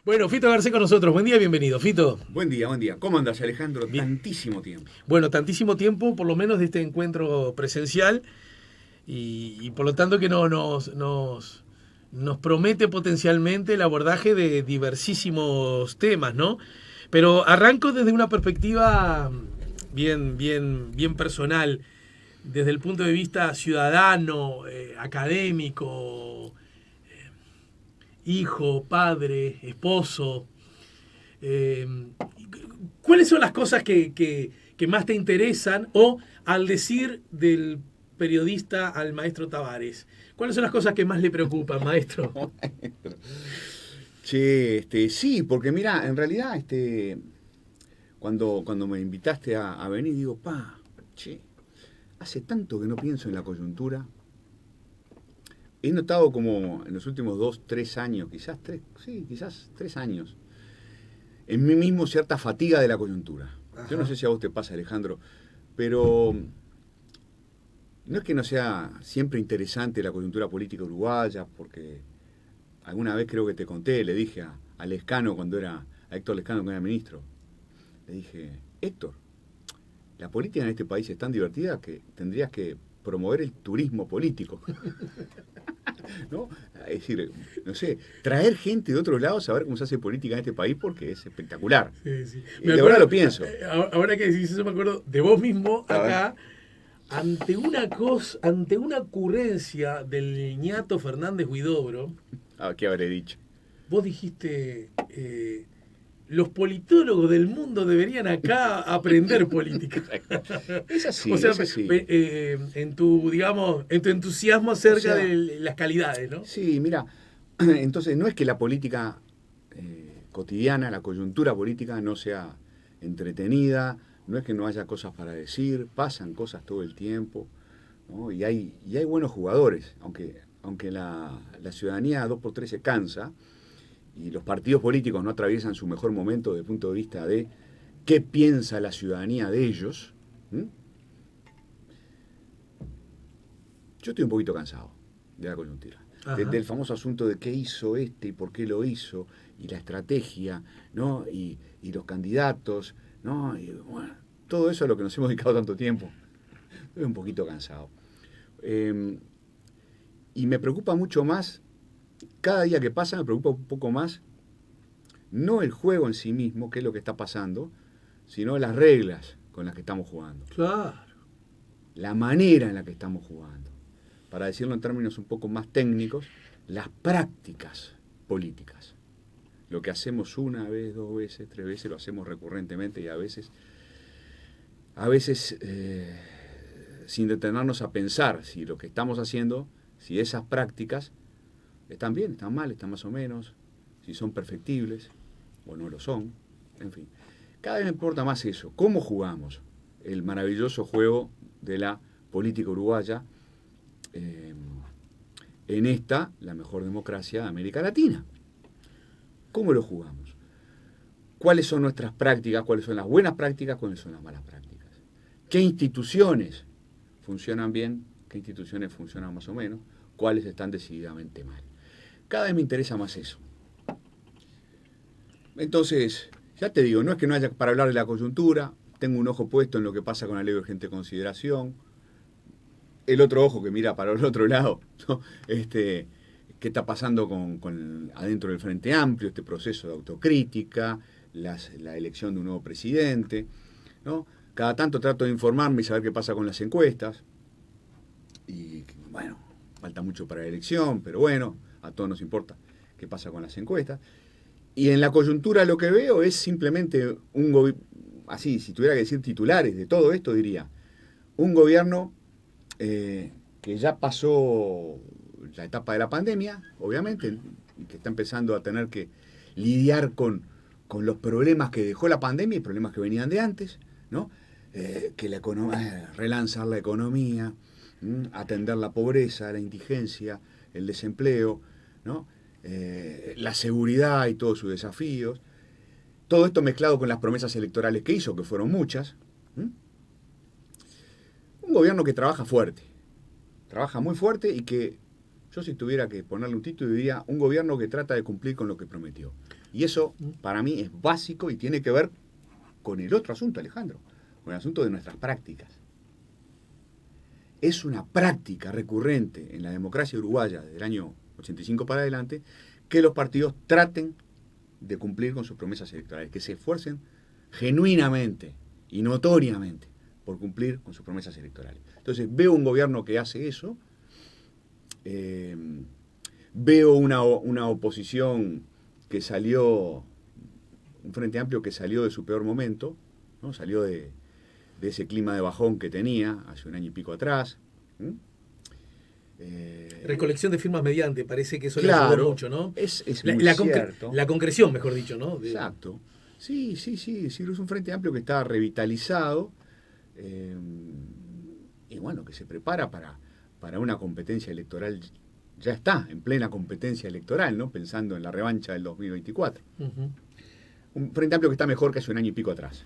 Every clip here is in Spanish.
Bueno, Fito Garcés con nosotros. Buen día, bienvenido, Fito. Buen día, buen día. ¿Cómo andas, Alejandro? Bien. Tantísimo tiempo. Bueno, tantísimo tiempo, por lo menos de este encuentro presencial, y por lo tanto que nos promete potencialmente el abordaje de diversísimos temas, ¿no? Pero arranco desde una perspectiva bien personal, desde el punto de vista ciudadano, académico, hijo, padre, esposo. Eh, ¿Cuáles son las cosas que más te interesan? O, al decir del periodista al maestro Tavares, ¿cuáles son las cosas que más le preocupan, maestro? Che, sí, porque mira, en realidad, cuando me invitaste a venir, digo, che, hace tanto que no pienso en la coyuntura. He notado como en los últimos 2, 3 años, quizás 3 años, en mí mismo cierta fatiga de la coyuntura. Ajá. Yo no sé si a vos te pasa, Alejandro, pero no es que no sea siempre interesante la coyuntura política uruguaya, porque alguna vez creo que te conté, le dije a Lescano a Héctor Lescano cuando era ministro, le dije, Héctor, la política en este país es tan divertida que tendrías que promover el turismo político. ¿No? Es decir, no sé, traer gente de otros lados a ver cómo se hace política en este país porque es espectacular. Sí, sí. Y de verdad lo pienso. Ahora que decís eso, me acuerdo de vos mismo acá, ante una ocurrencia del ñato Fernández Huidobro. ¿Qué habré dicho? Vos dijiste, los politólogos del mundo deberían acá aprender política. Es así, o sea, es así. En tu entusiasmo acerca de las calidades, ¿no? Sí, mira, entonces no es que la política cotidiana, la coyuntura política no sea entretenida, no es que no haya cosas para decir, pasan cosas todo el tiempo, ¿no? Y hay buenos jugadores, aunque la ciudadanía 2x3 se cansa, y los partidos políticos no atraviesan su mejor momento desde el punto de vista de qué piensa la ciudadanía de ellos. Yo estoy un poquito cansado de la coyuntura. Del famoso asunto de qué hizo y por qué lo hizo, y la estrategia, ¿no? Y los candidatos, ¿no? Y, bueno, todo eso a lo que nos hemos dedicado tanto tiempo. Estoy un poquito cansado. Y me preocupa mucho más, cada día que pasa me preocupa un poco más, no el juego en sí mismo, que es lo que está pasando, sino las reglas con las que estamos jugando. Claro. La manera en la que estamos jugando. Para decirlo en términos un poco más técnicos, las prácticas políticas. Lo que hacemos una vez, 2 veces, 3 veces, lo hacemos recurrentemente y a veces sin detenernos a pensar si lo que estamos haciendo, si esas prácticas están bien, están mal, están más o menos, si son perfectibles o no lo son, en fin. Cada vez me importa más eso, cómo jugamos el maravilloso juego de la política uruguaya en esta, la mejor democracia de América Latina. ¿Cómo lo jugamos? ¿Cuáles son nuestras prácticas? ¿Cuáles son las buenas prácticas? ¿Cuáles son las malas prácticas? ¿Qué instituciones funcionan bien? ¿Qué instituciones funcionan más o menos? ¿Cuáles están decididamente mal? Cada vez me interesa más eso. Entonces, ya te digo, no es que no haya para hablar de la coyuntura, tengo un ojo puesto en lo que pasa con la ley de urgente consideración, el otro ojo que mira para el otro lado, ¿no? ¿Qué está pasando con adentro del Frente Amplio, este proceso de autocrítica, la elección de un nuevo presidente, ¿no? Cada tanto trato de informarme y saber qué pasa con las encuestas, y bueno, falta mucho para la elección, pero bueno, a todos nos importa qué pasa con las encuestas. Y en la coyuntura lo que veo es simplemente un gobierno, así, si tuviera que decir titulares de todo esto, diría, un gobierno que ya pasó la etapa de la pandemia, obviamente, que está empezando a tener que lidiar con los problemas que dejó la pandemia y problemas que venían de antes, ¿no? Que la economía, relanzar la economía, atender la pobreza, la indigencia, el desempleo, ¿no? La seguridad y todos sus desafíos. Todo esto mezclado con las promesas electorales que hizo, que fueron muchas. Un gobierno que trabaja fuerte, trabaja muy fuerte y que, yo si tuviera que ponerle un título, diría un gobierno que trata de cumplir con lo que prometió. Y eso para mí es básico y tiene que ver con el otro asunto, Alejandro, con el asunto de nuestras prácticas. Es una práctica recurrente en la democracia uruguaya desde el año 85 para adelante que los partidos traten de cumplir con sus promesas electorales, que se esfuercen genuinamente y notoriamente por cumplir con sus promesas electorales. Entonces veo un gobierno que hace eso, veo una oposición que salió, un Frente Amplio que salió de su peor momento, ¿no? Salió de ese clima de bajón que tenía hace un año y pico atrás. Recolección de firmas mediante, parece que eso claro, le ayudó mucho, ¿no? Es muy cierto. La concreción, mejor dicho, ¿no? Exacto. Sí, es un Frente Amplio que está revitalizado y bueno, que se prepara para una competencia electoral, ya está en plena competencia electoral, ¿no? Pensando en la revancha del 2024. Uh-huh. Un Frente Amplio que está mejor que hace un año y pico atrás.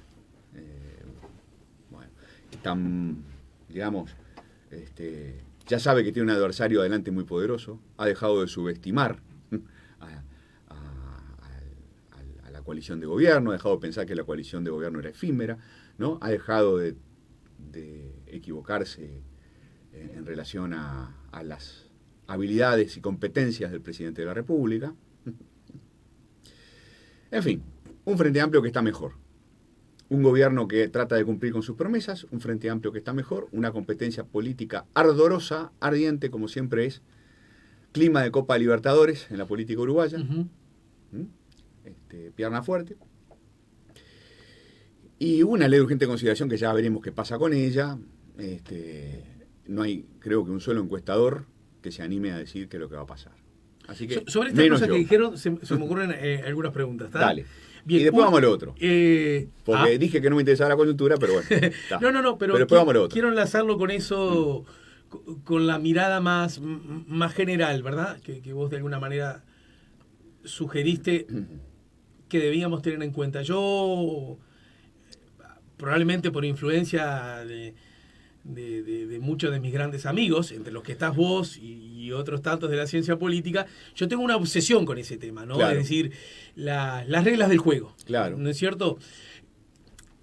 Bueno, están, digamos, ya sabe que tiene un adversario adelante muy poderoso, ha dejado de subestimar a la coalición de gobierno, ha dejado de pensar que la coalición de gobierno era efímera, ¿no? Ha dejado de equivocarse en relación a las habilidades y competencias del presidente de la República. En fin, un Frente Amplio que está mejor. Un gobierno que trata de cumplir con sus promesas, un Frente Amplio que está mejor, una competencia política ardorosa, ardiente, como siempre es, clima de Copa Libertadores en la política uruguaya, uh-huh. Pierna fuerte, y una ley de urgente consideración que ya veremos qué pasa con ella. No hay, creo que un solo encuestador que se anime a decir qué es lo que va a pasar. Así que, sobre estas cosas que dijeron, se me ocurren algunas preguntas. ¿Está? Dale. Bien, y después vamos a lo otro. Porque ah. dije que no me interesaba la coyuntura, pero bueno. No, pero después vamos a lo otro. Quiero enlazarlo con eso, con la mirada más general, ¿verdad? Que vos de alguna manera sugeriste que debíamos tener en cuenta. Yo, probablemente por influencia de muchos de mis grandes amigos, entre los que estás vos y otros tantos de la ciencia política, yo tengo una obsesión con ese tema, ¿no? Claro. Es decir, las reglas del juego. Claro. ¿No es cierto?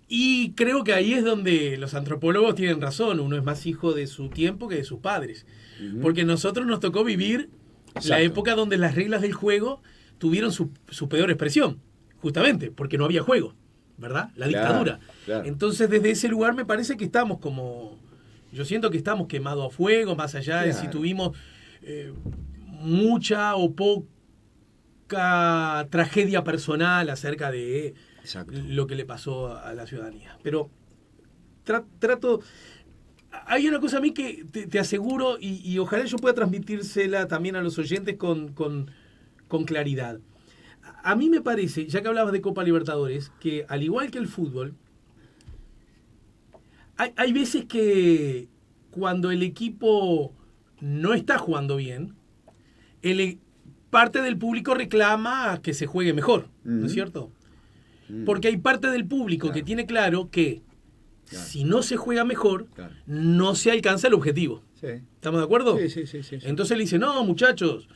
Y creo que ahí es donde los antropólogos tienen razón. Uno es más hijo de su tiempo que de sus padres. Uh-huh. Porque nosotros nos tocó vivir Exacto. la época donde las reglas del juego tuvieron su peor expresión. Justamente, porque no había juego, ¿verdad? La dictadura. Claro. Entonces, desde ese lugar me parece que estamos como... Yo siento que estamos quemados a fuego, más allá de si tuvimos mucha o poca tragedia personal acerca de Exacto. lo que le pasó a la ciudadanía. Pero trato... Hay una cosa a mí que te aseguro, y ojalá yo pueda transmitírsela también a los oyentes con claridad. A mí me parece, ya que hablabas de Copa Libertadores, que al igual que el fútbol, hay veces que cuando el equipo no está jugando bien, parte del público reclama que se juegue mejor, ¿no es cierto? Porque hay parte del público que tiene claro que si no se juega mejor, no se alcanza el objetivo. Sí. ¿Estamos de acuerdo? Sí. Entonces le dice, no, muchachos,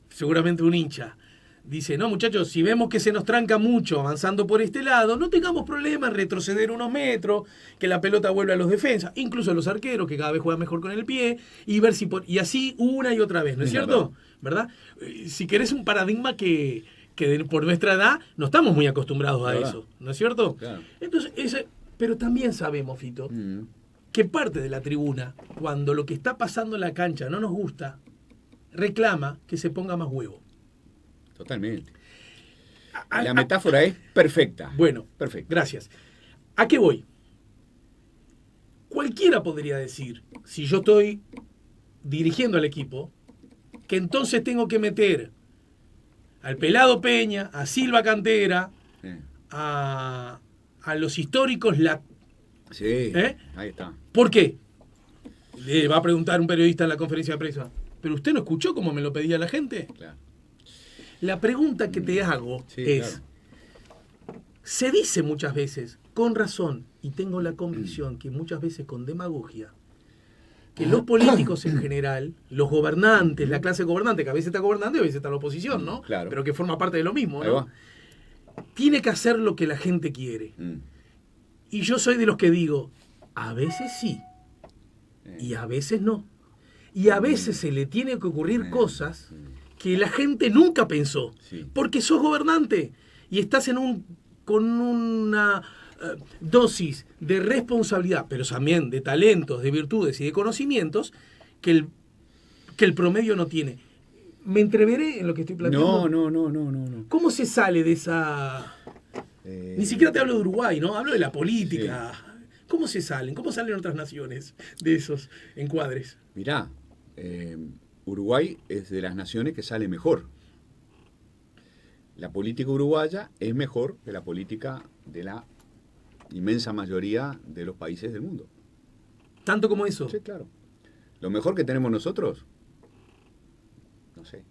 seguramente un hincha, dice, no, muchachos, si vemos que se nos tranca mucho avanzando por este lado, no tengamos problema en retroceder unos metros, que la pelota vuelva a los defensas, incluso a los arqueros, que cada vez juegan mejor con el pie, y ver si y así una y otra vez, ¿no es cierto? ¿Verdad? Si querés un paradigma que por nuestra edad no estamos muy acostumbrados a eso, ¿no es cierto? Claro. Entonces, pero también sabemos, Fito, que parte de la tribuna, cuando lo que está pasando en la cancha no nos gusta, reclama que se ponga más huevo. Totalmente. La metáfora es perfecta. Bueno, perfecto. Gracias. ¿A qué voy? Cualquiera podría decir, si yo estoy dirigiendo al equipo, que entonces tengo que meter al Pelado Peña, a Silva Cantera, a los históricos. Sí, ahí está. ¿Por qué? Le va a preguntar un periodista en la conferencia de prensa. ¿Pero usted no escuchó cómo me lo pedía la gente? Claro. La pregunta que te hago es, se dice muchas veces, con razón, y tengo la convicción que muchas veces con demagogia, que los políticos en general, los gobernantes, la clase gobernante, que a veces está gobernando y a veces está en la oposición, ¿no? Claro. Pero que forma parte de lo mismo, Ahí ¿no? va. Tiene que hacer lo que la gente quiere. Y yo soy de los que digo, a veces sí, y a veces no. Y a veces se le tiene que ocurrir cosas que la gente nunca pensó. Sí. Porque sos gobernante y estás con una dosis de responsabilidad, pero también de talentos, de virtudes y de conocimientos que el promedio no tiene. ¿Me entreveré en lo que estoy planteando? No. ¿Cómo se sale de esa...? Ni siquiera te hablo de Uruguay, ¿no? Hablo de la política. Sí. ¿Cómo se salen? ¿Cómo salen otras naciones de esos encuadres? Mirá, Uruguay es de las naciones que sale mejor. La política uruguaya es mejor que la política de la inmensa mayoría de los países del mundo. ¿Tanto como eso? Sí, claro. Lo mejor que tenemos nosotros, no sé.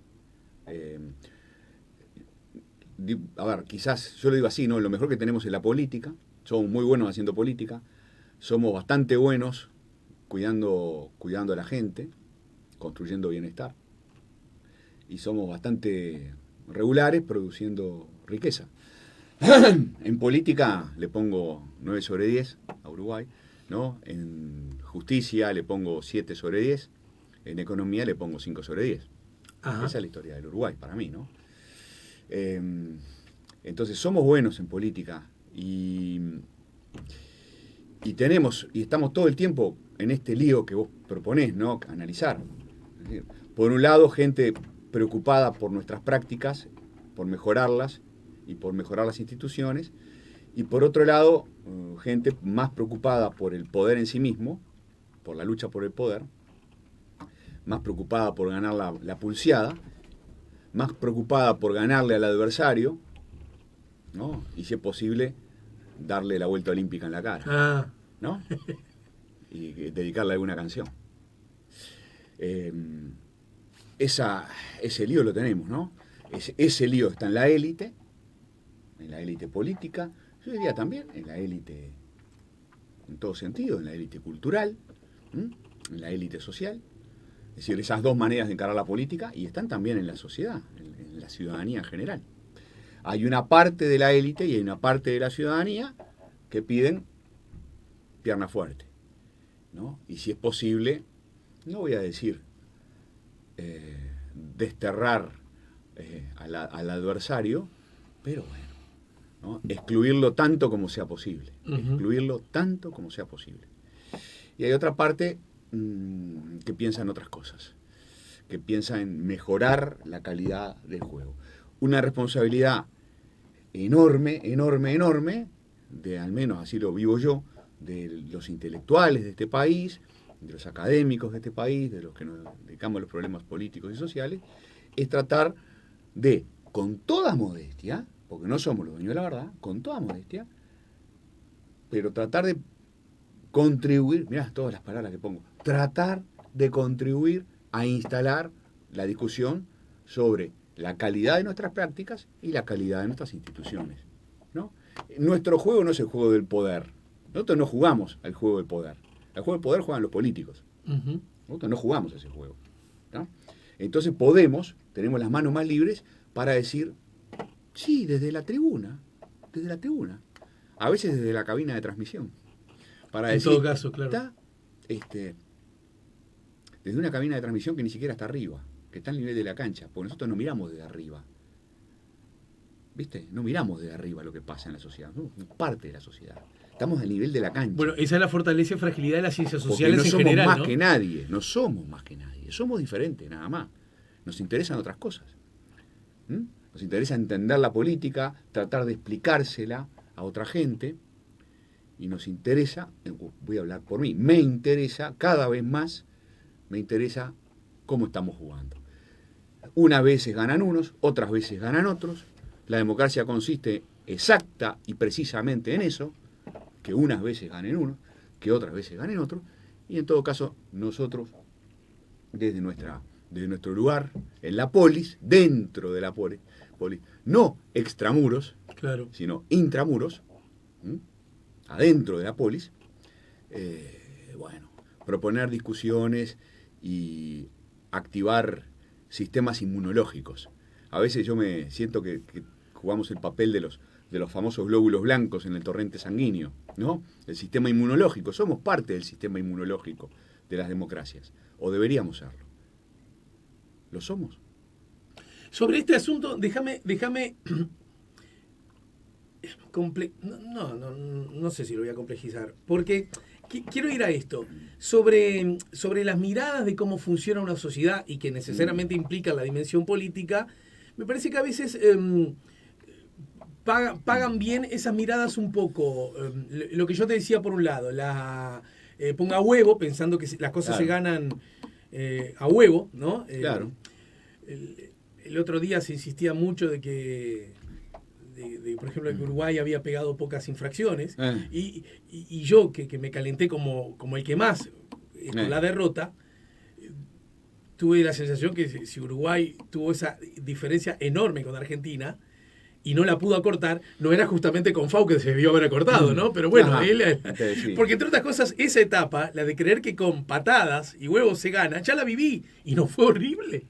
A ver, quizás yo lo digo así, ¿no? Lo mejor que tenemos es la política. Somos muy buenos haciendo política. Somos bastante buenos cuidando a la gente, construyendo bienestar. Y somos bastante regulares produciendo riqueza. En política le pongo 9 sobre 10 a Uruguay, ¿no? En justicia le pongo 7 sobre 10. En economía le pongo 5 sobre 10. Ajá. Esa es la historia del Uruguay para mí, ¿no? Entonces somos buenos en política y estamos todo el tiempo en este lío que vos proponés, ¿no? Analizar. Es decir, por un lado, gente preocupada por nuestras prácticas, por mejorarlas y por mejorar las instituciones, y por otro lado, gente más preocupada por el poder en sí mismo, por la lucha por el poder, más preocupada por ganar la pulseada, más preocupada por ganarle al adversario, ¿no? Y si es posible, darle la vuelta olímpica en la cara, ¿no? Y dedicarle alguna canción. Ese lío lo tenemos, ¿no? Ese lío está en la élite política, yo diría también en la élite, en todo sentido, en la élite cultural, en la élite social. Es decir, esas dos maneras de encarar la política, y están también en la sociedad, en la ciudadanía en general. Hay una parte de la élite y hay una parte de la ciudadanía que piden pierna fuerte, ¿no? Y si es posible, no voy a decir desterrar al adversario, pero bueno, ¿no? Excluirlo tanto como sea posible. Excluirlo tanto como sea posible. Y hay otra parte que piensa en otras cosas, que piensa en mejorar la calidad del juego. Una responsabilidad enorme, de, al menos así lo vivo yo, de los intelectuales de este país, de los académicos de este país, de los que nos dedicamos a los problemas políticos y sociales, es tratar de, con toda modestia, porque no somos los dueños de la verdad, con toda modestia, pero tratar de contribuir, mirá todas las palabras que pongo, tratar de contribuir a instalar la discusión sobre la calidad de nuestras prácticas y la calidad de nuestras instituciones, ¿no? Nuestro juego no es el juego del poder. Nosotros no jugamos al juego del poder. El juego del poder juegan los políticos. Nosotros no jugamos ese juego, ¿no? Entonces tenemos las manos más libres para decir, sí, desde la tribuna, a veces desde la cabina de transmisión. Para decir, en todo caso, claro. Está, desde una cabina de transmisión que ni siquiera está arriba, que está al nivel de la cancha, porque nosotros no miramos desde arriba. ¿Viste? No miramos desde arriba lo que pasa en la sociedad, no, somos parte de la sociedad. Estamos al nivel de la cancha. Bueno, esa es la fortaleza y fragilidad de las ciencias sociales en general, no somos más ¿no? que nadie, no somos más que nadie, somos diferentes, nada más. Nos interesan otras cosas. Nos interesa entender la política, tratar de explicársela a otra gente, y nos interesa, voy a hablar por mí, me interesa cada vez más, cómo estamos jugando. Unas veces ganan unos, otras veces ganan otros. La democracia consiste exacta y precisamente en eso, que unas veces ganen unos, que otras veces ganen otros, y en todo caso nosotros, desde nuestro lugar, en la polis, dentro de la polis, no extramuros, claro, sino intramuros, adentro de la polis, proponer discusiones y activar sistemas inmunológicos. A veces yo me siento que jugamos el papel de los famosos glóbulos blancos en el torrente sanguíneo, ¿no? El sistema inmunológico, somos parte del sistema inmunológico de las democracias, o deberíamos serlo. ¿Lo somos? Sobre este asunto, déjame no sé si lo voy a complejizar, porque quiero ir a esto, sobre las miradas de cómo funciona una sociedad y que necesariamente implica la dimensión política. Me parece que a veces pagan bien esas miradas un poco. Lo que yo te decía por un lado, ponga huevo, pensando que las cosas se ganan a huevo, ¿no? Claro. El otro día se insistía mucho de que, por ejemplo, que Uruguay había pegado pocas infracciones, y yo, que me calenté como el que más con la derrota, tuve la sensación que si Uruguay tuvo esa diferencia enorme con Argentina y no la pudo acortar, no era justamente con FAU que se debió haber acortado, ¿no? Pero bueno, porque entre otras cosas, esa etapa, la de creer que con patadas y huevos se gana, ya la viví y no fue horrible.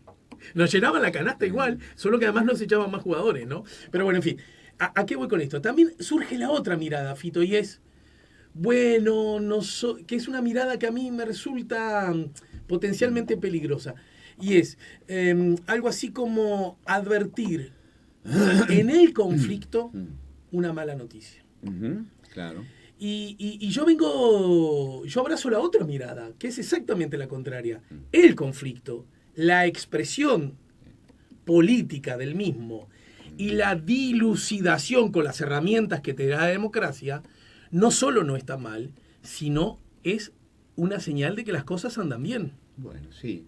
Nos llenaban la canasta igual, solo que además nos echaban más jugadores, ¿no? Pero bueno, en fin, ¿a qué voy con esto? También surge la otra mirada, Fito, y es, bueno, que es una mirada que a mí me resulta potencialmente peligrosa. Y es algo así como advertir en el conflicto una mala noticia. Claro. Y yo abrazo la otra mirada, que es exactamente la contraria. El conflicto, la expresión política del mismo y la dilucidación con las herramientas que te da la democracia, no solo no está mal, sino es una señal de que las cosas andan bien. Bueno, sí.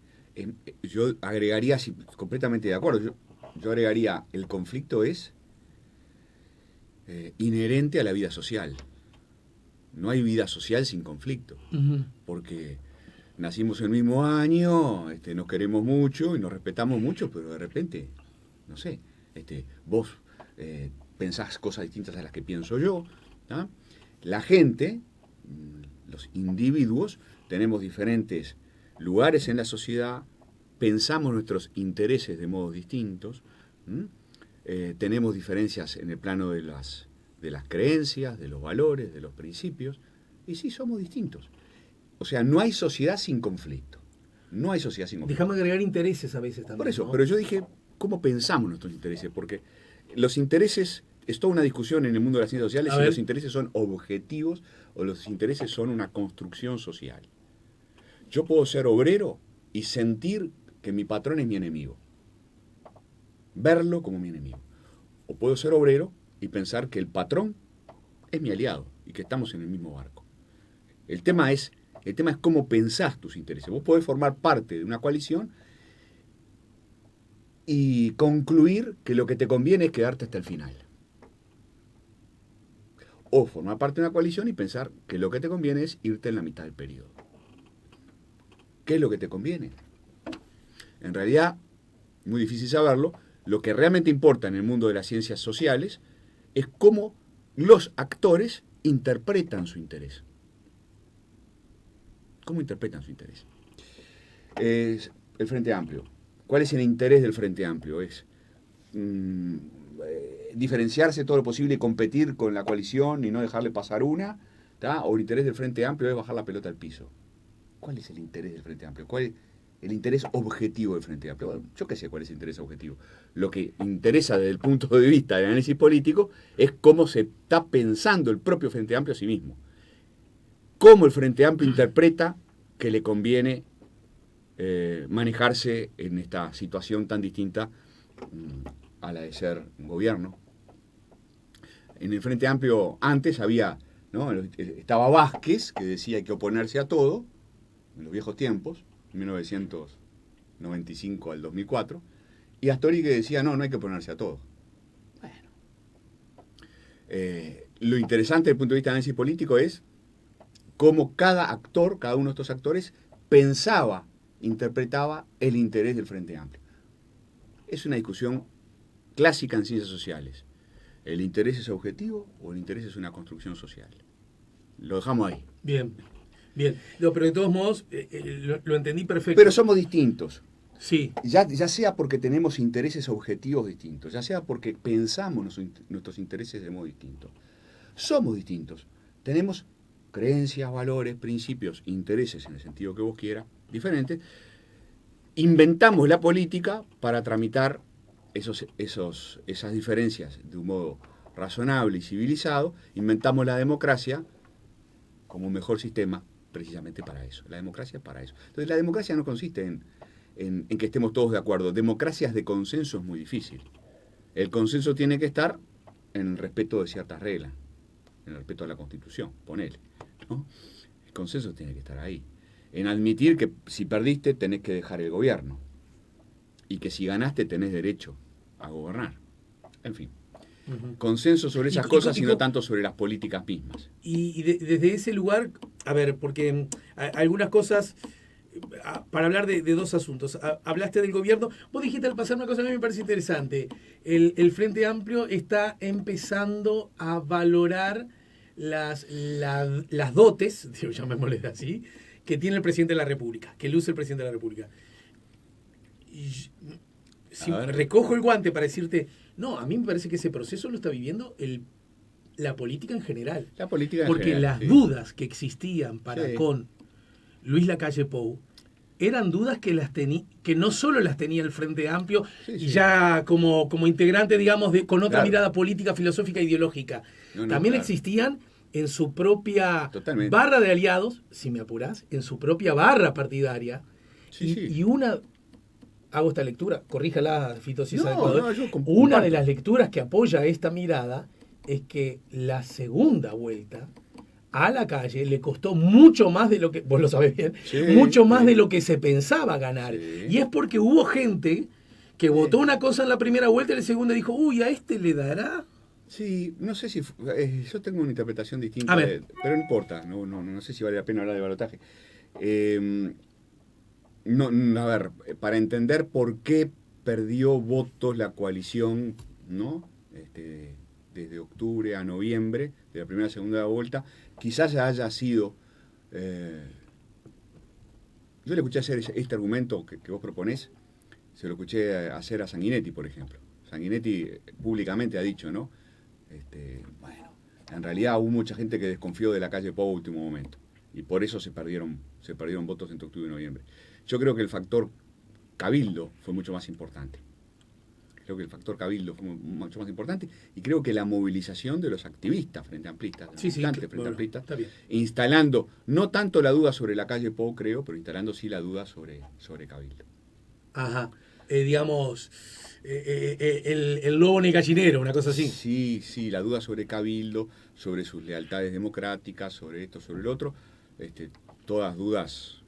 Yo agregaría, completamente de acuerdo, yo agregaría, el conflicto es inherente a la vida social. No hay vida social sin conflicto, porque nacimos el mismo año, nos queremos mucho y nos respetamos mucho, pero de repente, no sé, vos pensás cosas distintas a las que pienso yo, ¿no? La gente, los individuos, tenemos diferentes lugares en la sociedad, pensamos nuestros intereses de modos distintos, tenemos diferencias en el plano de las creencias, de los valores, de los principios, y sí, somos distintos. O sea, no hay sociedad sin conflicto. No hay sociedad sin conflicto. Déjame agregar intereses a veces también. Por eso, ¿no? pero yo dije, ¿cómo pensamos nuestros intereses? Porque los intereses, es toda una discusión en el mundo de las ciencias sociales si los intereses son objetivos o los intereses son una construcción social. Yo puedo ser obrero y sentir que mi patrón es mi enemigo. Verlo como mi enemigo. O puedo ser obrero y pensar que el patrón es mi aliado y que estamos en el mismo barco. El tema es cómo pensás tus intereses. Vos podés formar parte de una coalición y concluir que lo que te conviene es quedarte hasta el final. O formar parte de una coalición y pensar que lo que te conviene es irte en la mitad del periodo. ¿Qué es lo que te conviene? En realidad, muy difícil saberlo, lo que realmente importa en el mundo de las ciencias sociales es cómo los actores interpretan su interés. ¿Cómo interpretan su interés? Es el Frente Amplio. ¿Cuál es el interés del Frente Amplio? Es diferenciarse todo lo posible y competir con la coalición y no dejarle pasar una, ¿tá? O el interés del Frente Amplio es bajar la pelota al piso. ¿Cuál es el interés del Frente Amplio? ¿Cuál es el interés objetivo del Frente Amplio? Bueno, yo qué sé cuál es el interés objetivo. Lo que interesa desde el punto de vista del análisis político es cómo se está pensando el propio Frente Amplio a sí mismo. Cómo el Frente Amplio interpreta que le conviene manejarse en esta situación tan distinta a la de ser un gobierno. En el Frente Amplio antes había, ¿no? Estaba Vázquez, que decía que hay que oponerse a todo, en los viejos tiempos, 1995 al 2004, y Astori que decía, no hay que oponerse a todo. Bueno. Lo interesante desde el punto de vista de análisis político es cómo cada actor, cada uno de estos actores, pensaba, interpretaba el interés del Frente Amplio. Es una discusión clásica en ciencias sociales. ¿El interés es objetivo o el interés es una construcción social? Lo dejamos ahí. Bien. Bien, no, pero de todos modos lo entendí perfecto. Pero somos distintos. Sí. Ya sea porque tenemos intereses objetivos distintos, ya sea porque pensamos nuestros intereses de modo distinto. Somos distintos. Tenemos creencias, valores, principios, intereses, en el sentido que vos quieras, diferentes. Inventamos la política para tramitar esas diferencias de un modo razonable y civilizado. Inventamos la democracia como un mejor sistema precisamente para eso. La democracia es para eso. Entonces la democracia no consiste en que estemos todos de acuerdo. Democracias de consenso es muy difícil. El consenso tiene que estar en el respeto de ciertas reglas, en el respeto a la Constitución, ponele, ¿no? El consenso tiene que estar ahí. En admitir que si perdiste tenés que dejar el gobierno y que si ganaste tenés derecho a gobernar. En fin. Consenso sobre esas cosas y no tanto sobre las políticas mismas. Y desde ese lugar, a ver, porque algunas cosas, para hablar de dos asuntos, hablaste del gobierno, vos dijiste al pasar una cosa que a mí me parece interesante, el Frente Amplio está empezando a valorar las dotes, llamémosle así, que tiene el presidente de la República, que luce el presidente de la República. Y si recojo el guante para decirte, no, a mí me parece que ese proceso lo está viviendo la política en general. La política en porque general, las sí. dudas que existían Sí. con Luis Lacalle Pou eran dudas que no solo las tenía el Frente Amplio, Sí, y sí. ya como integrante, digamos, con otra Claro. mirada política, filosófica e ideológica. No, También claro. existían en su propia Totalmente. barra de aliados, si me apurás, en su propia barra partidaria. Sí, sí. Y hago esta lectura, corríjala, Fito, si es No, adecuado. no, yo comparto. Una de las lecturas que apoya esta mirada es que la segunda vuelta a Lacalle le costó mucho más de lo que, vos lo sabés bien, Sí, mucho más sí. de lo que se pensaba ganar. Sí. Y es porque hubo gente que votó una cosa en la primera vuelta y en la segunda dijo, uy, ¿a este le dará? Sí, no sé si... yo tengo una interpretación distinta, A ver. pero no importa, no sé si vale la pena hablar de balotaje. A ver, para entender por qué perdió votos la coalición, ¿no? Desde octubre a noviembre, de la primera a segunda vuelta, quizás haya sido... yo le escuché hacer este argumento que vos proponés, se lo escuché hacer a Sanguinetti, por ejemplo. Sanguinetti públicamente ha dicho, ¿no? Bueno, en realidad hubo mucha gente que desconfió de Lacalle Pou a último momento, y por eso se perdieron votos entre octubre y noviembre. Yo creo que el factor cabildo fue mucho más importante. Y creo que la movilización de los activistas frente amplistas, Está bien. instalando no tanto la duda sobre Lacalle Pou, creo, pero instalando sí la duda sobre cabildo. Ajá. Digamos, el lobo en el gallinero, una cosa así. Sí, la duda sobre cabildo, sobre sus lealtades democráticas, sobre esto, sobre el otro, todas dudas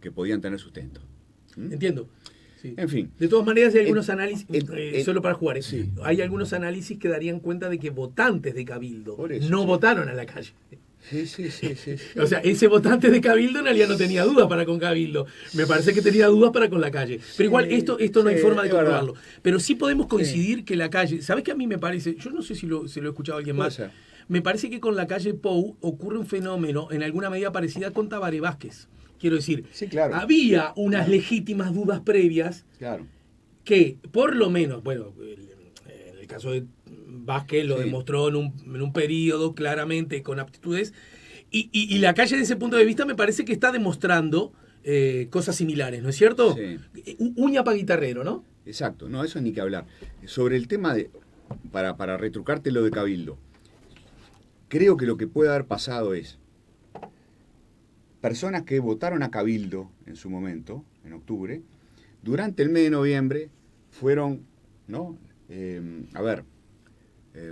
que podían tener sustento. Entiendo. Sí. En fin. De todas maneras, hay algunos análisis, solo para jugar, sí. hay algunos análisis que darían cuenta de que votantes de Cabildo Por eso, no sí. votaron a Lacalle. Sí. O sea, ese votante de Cabildo en realidad no tenía dudas para con Cabildo. Me parece que tenía dudas para con Lacalle. Pero igual, esto no hay forma de comprobarlo. Pero sí podemos coincidir que Lacalle, ¿sabés qué a mí me parece? Yo no sé si lo he escuchado a alguien más. Puede ser. Me parece que con Lacalle Pou ocurre un fenómeno en alguna medida parecida con Tabaré Vázquez. Quiero decir, Sí, claro. había unas legítimas dudas previas Claro. que, por lo menos, bueno, en el caso de Vázquez lo Sí. demostró en un periodo claramente con aptitudes, y Lacalle desde ese punto de vista me parece que está demostrando cosas similares, ¿no es cierto? Sí. Uña para guitarrero, ¿no? Exacto, no, eso ni que hablar. Sobre el tema para retrucarte lo de Cabildo, creo que lo que puede haber pasado es personas que votaron a Cabildo en su momento, en octubre, durante el mes de noviembre fueron, ¿no?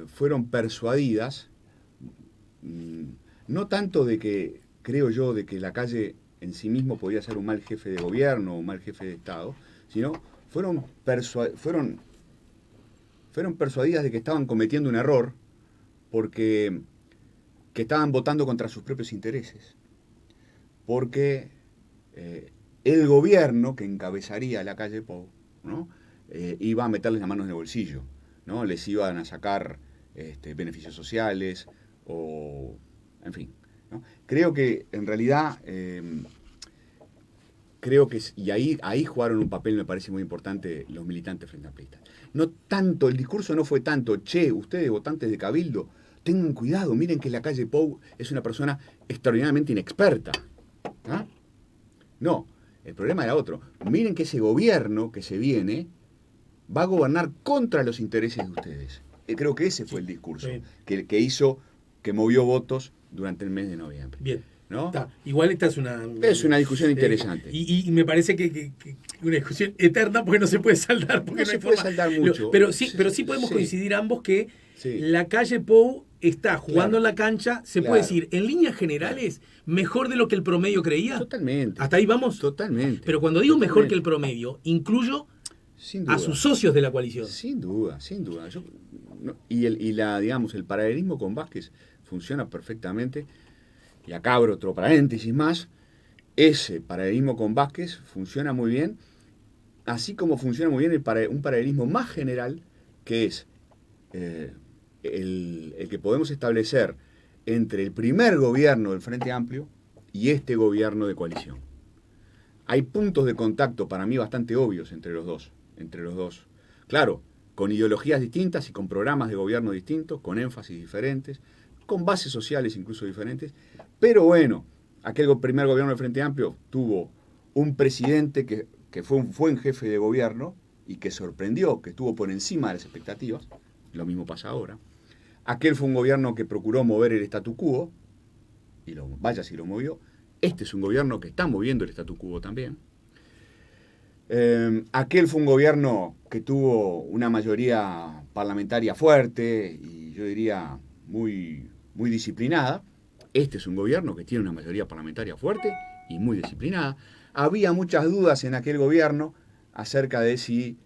Fueron persuadidas, no tanto de que, creo yo, de que Lacalle en sí mismo podía ser un mal jefe de gobierno o un mal jefe de Estado, sino fueron persuadidas de que estaban cometiendo un error porque que estaban votando contra sus propios intereses. Porque el gobierno que encabezaría Lacalle Pou, ¿no? Iba a meterles las manos en el bolsillo, ¿no? Les iban a sacar beneficios sociales o En fin, ¿no? Creo que en realidad, creo que, y ahí jugaron un papel, me parece muy importante, los militantes frente amplistas. No tanto, el discurso no fue tanto, che, ustedes votantes de Cabildo, tengan cuidado, miren que Lacalle Pou es una persona extraordinariamente inexperta. ¿Ah? No, el problema era otro. Miren que ese gobierno que se viene va a gobernar contra los intereses de ustedes. Creo que ese fue el discurso que hizo, que movió votos durante el mes de noviembre. Bien. ¿No? Igual esta es una discusión interesante. Y me parece que una discusión eterna porque no se puede saldar. Porque no se puede saldar mucho. Pero sí podemos coincidir ambos que Lacalle Pou está jugando en la cancha, se puede decir, en líneas generales, mejor de lo que el promedio creía. Totalmente. ¿Hasta ahí vamos? Totalmente. Pero cuando digo mejor que el promedio, incluyo a sus socios de la coalición. Sin duda, sin duda. Digamos, el paralelismo con Vázquez funciona perfectamente. Y acá abro otro paréntesis más. Ese paralelismo con Vázquez funciona muy bien, así como funciona muy bien un paralelismo más general, que es el que podemos establecer entre el primer gobierno del Frente Amplio y este gobierno de coalición. Hay puntos de contacto para mí bastante obvios entre los dos. Claro, con ideologías distintas y con programas de gobierno distintos, con énfasis diferentes, con bases sociales incluso diferentes. Pero bueno, aquel primer gobierno del Frente Amplio tuvo un presidente que fue un buen jefe de gobierno y que sorprendió, que estuvo por encima de las expectativas. Lo mismo pasa ahora. Aquel fue un gobierno que procuró mover el statu quo, y vaya si lo movió. Este es un gobierno que está moviendo el statu quo también. Aquel fue un gobierno que tuvo una mayoría parlamentaria fuerte y yo diría muy, muy disciplinada. Este es un gobierno que tiene una mayoría parlamentaria fuerte y muy disciplinada. Había muchas dudas en aquel gobierno acerca de si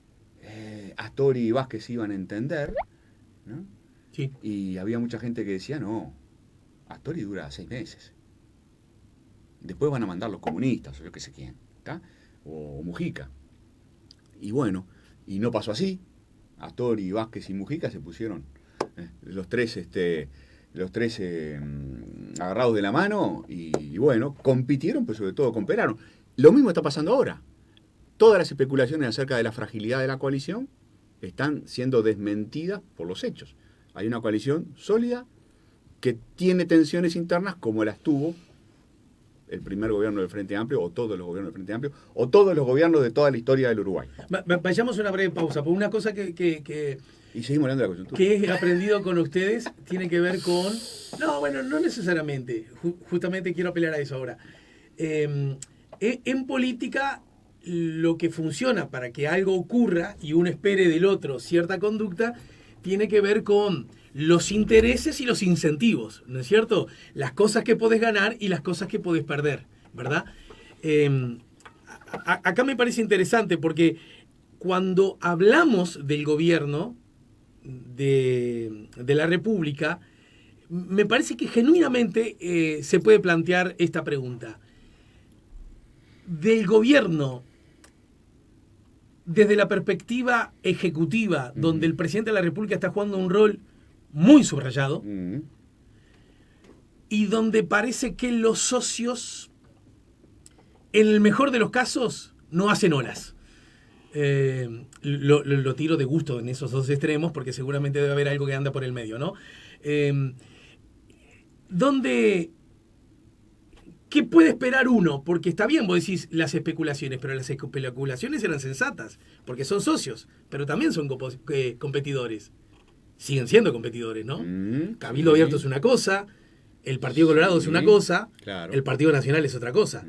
Astori y Vázquez iban a entender, ¿no? Sí. Y había mucha gente que decía, no, Astori dura 6 meses. Después van a mandar los comunistas o yo qué sé quién, ¿está? O Mujica. Y bueno, y no pasó así. Astori, Vázquez y Mujica se pusieron los tres agarrados de la mano y bueno, compitieron, pero sobre todo cooperaron. Lo mismo está pasando ahora. Todas las especulaciones acerca de la fragilidad de la coalición están siendo desmentidas por los hechos. Hay una coalición sólida que tiene tensiones internas como las tuvo el primer gobierno del Frente Amplio, o todos los gobiernos del Frente Amplio, o todos los gobiernos de toda la historia del Uruguay. Vayamos a una breve pausa, porque una cosa que y seguimos hablando de la coyuntura. Que he aprendido con ustedes tiene que ver con... No, bueno, no necesariamente. Justamente quiero apelar a eso ahora. En política, lo que funciona para que algo ocurra y uno espere del otro cierta conducta, tiene que ver con los intereses y los incentivos, ¿no es cierto? Las cosas que podés ganar y las cosas que podés perder, ¿verdad? Acá me parece interesante porque cuando hablamos del gobierno de la República, me parece que genuinamente se puede plantear esta pregunta. Del gobierno, desde la perspectiva ejecutiva, donde el presidente de la República está jugando un rol muy subrayado, y donde parece que los socios, en el mejor de los casos, no hacen olas. Lo tiro de gusto en esos dos extremos, porque seguramente debe haber algo que anda por el medio, ¿no? ¿Qué puede esperar uno? Porque está bien, vos decís las especulaciones, pero las especulaciones eran sensatas, porque son socios, pero también son competidores. Siguen siendo competidores, ¿no? Cabildo Abierto es una cosa, el Partido Colorado es una cosa, claro. El Partido Nacional es otra cosa.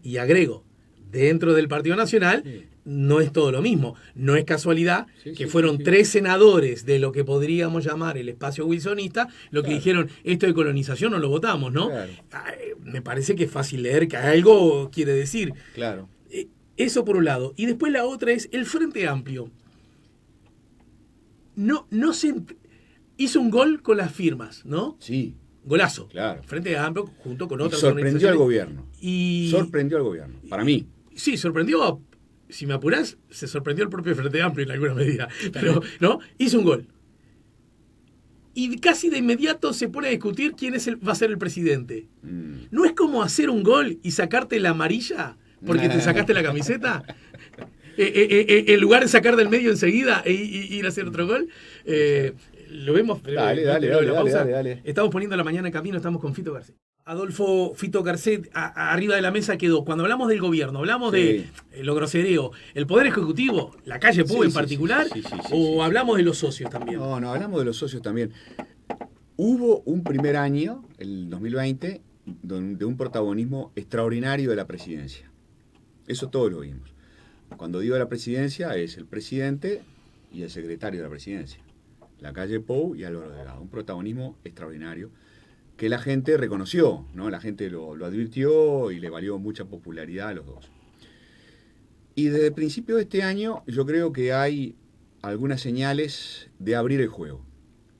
Y agrego, dentro del Partido Nacional no es todo lo mismo. No es casualidad que fueron 3 senadores de lo que podríamos llamar el espacio wilsonista lo que dijeron, esto de colonización no lo votamos, ¿no? Claro. Me parece que es fácil leer que algo quiere decir. Claro. Eso por un lado. Y después la otra es el Frente Amplio. No se hizo un gol con las firmas, ¿no? Sí. Golazo. Claro. Frente Amplio junto con otras sorprendió al gobierno. Y sorprendió al gobierno, para mí. Sí, sorprendió, si me apurás, se sorprendió el propio Frente Amplio en alguna medida. Pero, ¿no? Hizo un gol. y casi de inmediato se pone a discutir quién va a ser el presidente. Mm. ¿No es como hacer un gol y sacarte la amarilla porque te sacaste la camiseta? En lugar de sacar del medio enseguida e ir a hacer otro gol. Lo vemos. Dale. Estamos poniendo la mañana en camino, estamos con Fito Garcés. Adolfo Fito Garcés, arriba de la mesa quedó. Cuando hablamos del gobierno, hablamos de lo grosereo, el Poder Ejecutivo, la calle Pou en particular, o hablamos de los socios también. No, hablamos de los socios también. Hubo un primer año, el 2020, de un protagonismo extraordinario de la presidencia. Eso todos lo vimos. Cuando digo la presidencia, es el presidente y el secretario de la presidencia. La calle Pou y Álvaro Delgado. Un protagonismo extraordinario que la gente reconoció, ¿no? La gente lo advirtió y le valió mucha popularidad a los dos. Y desde el principio de este año yo creo que hay algunas señales de abrir el juego,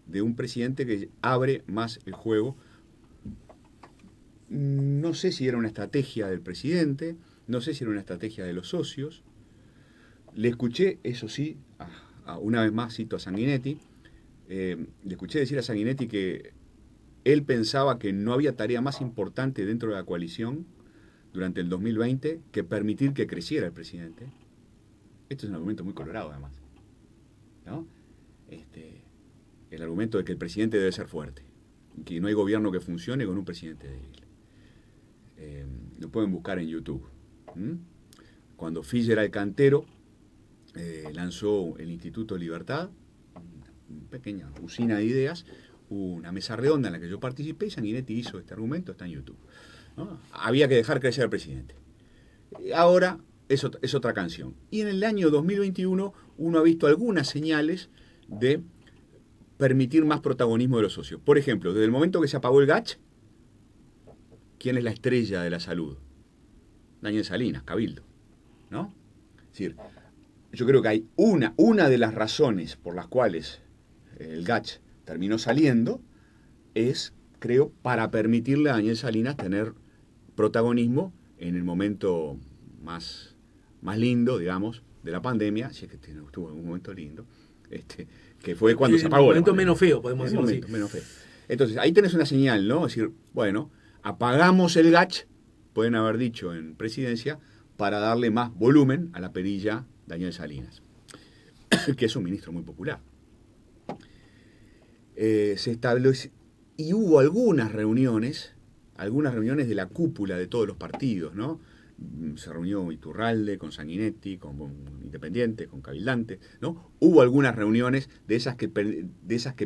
de un presidente que abre más el juego. No sé si era una estrategia del presidente, no sé si era una estrategia de los socios. Le escuché, eso sí, una vez más cito a Sanguinetti, le escuché decir a Sanguinetti que él pensaba que no había tarea más importante dentro de la coalición durante el 2020 que permitir que creciera el presidente. Esto es un argumento muy colorado, además, ¿no? El argumento de que el presidente debe ser fuerte, que no hay gobierno que funcione con un presidente débil. Lo pueden buscar en YouTube. Cuando Fischer Alcantero lanzó el Instituto Libertad, una pequeña usina de ideas, una mesa redonda en la que yo participé y Sanguinetti hizo este argumento, está en YouTube, ¿no? Había que dejar crecer al presidente. Ahora es otra canción. Y en el año 2021 uno ha visto algunas señales de permitir más protagonismo de los socios. Por ejemplo, desde el momento que se apagó el GACH, ¿quién es la estrella de la salud? Daniel Salinas, Cabildo, ¿no? Es decir, yo creo que hay una de las razones por las cuales el GACH terminó saliendo es, creo, para permitirle a Daniel Salinas tener protagonismo en el momento más lindo, digamos, de la pandemia, si es que estuvo en un momento lindo, que fue cuando se apagó. El momento menos feo, podemos decirlo así. Menos feo. Entonces, ahí tenés una señal, ¿no? Es decir, bueno, apagamos el GACH, pueden haber dicho en presidencia, para darle más volumen a la perilla Daniel Salinas, que es un ministro muy popular. Se estableció, y hubo algunas reuniones de la cúpula de todos los partidos, ¿no? Se reunió Iturralde con Sanguinetti, con Independiente, con Cabildantes, ¿no? Hubo algunas reuniones de esas que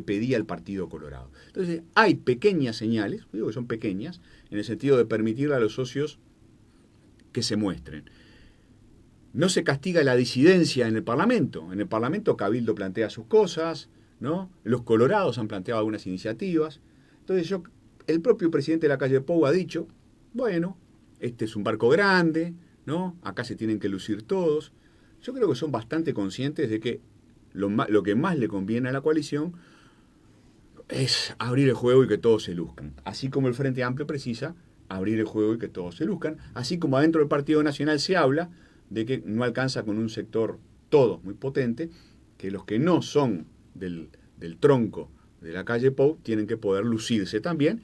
pedía el Partido Colorado. Entonces, hay pequeñas señales, digo que son pequeñas, en el sentido de permitirle a los socios que se muestren. No se castiga la disidencia en el Parlamento. En el Parlamento Cabildo plantea sus cosas, ¿no? Los colorados han planteado algunas iniciativas. Entonces el propio presidente de la calle Pou ha dicho, bueno, este es un barco grande, ¿no? Acá se tienen que lucir todos. Yo creo que son bastante conscientes de que lo que más le conviene a la coalición es abrir el juego y que todos se luzcan. Así como el Frente Amplio precisa abrir el juego y que todos se luzcan. Así como adentro del Partido Nacional se habla de que no alcanza con un sector todo muy potente, que los que no son del tronco de la calle Pou tienen que poder lucirse también.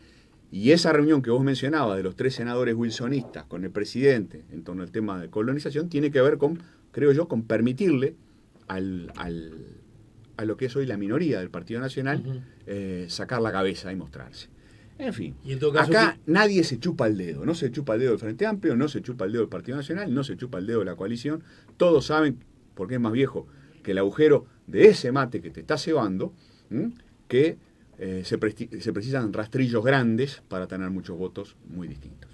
Y esa reunión que vos mencionabas de los 3 senadores wilsonistas con el presidente en torno al tema de colonización tiene que ver con, creo yo, con permitirle a lo que es hoy la minoría del Partido Nacional sacar la cabeza y mostrarse. En fin, y en todo caso, acá nadie se chupa el dedo. No se chupa el dedo del Frente Amplio, no se chupa el dedo del Partido Nacional, no se chupa el dedo de la coalición. Todos saben, porque es más viejo que el agujero de ese mate que te está cebando, que se precisan rastrillos grandes para tener muchos votos muy distintos.